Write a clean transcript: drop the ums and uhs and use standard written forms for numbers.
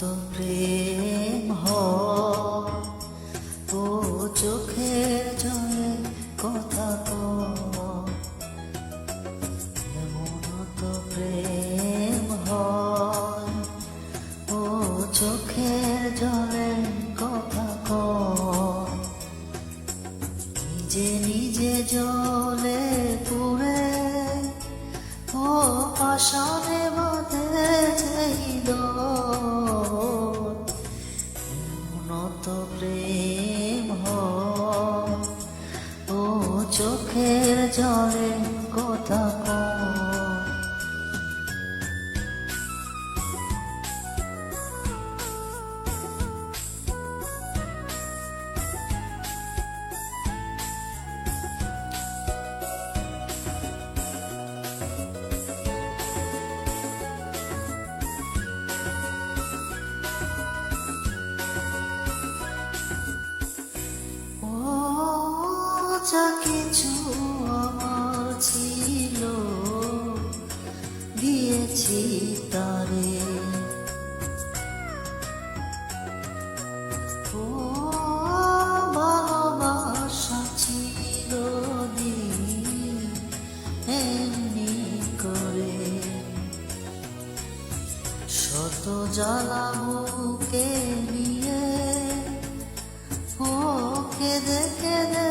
তো প্রেম হয় ও চোখের জলে কথা কয়, এমন তো প্রেম হয় ও চোখের জলে কথা কয়, নিজে নিজে জলে পুড়ে ও পাশানে বাঁধেছে হৃদয়, এমন তো প্রেম হয় ও চোখের জলে কথা কয়। যা কিছু আমার ছিল দিয়েছি তারে, ও ভালোবাসা ছিল এমনি করে, শত জ্বালা বুকে নিয়ে ও কেঁদে কেঁদে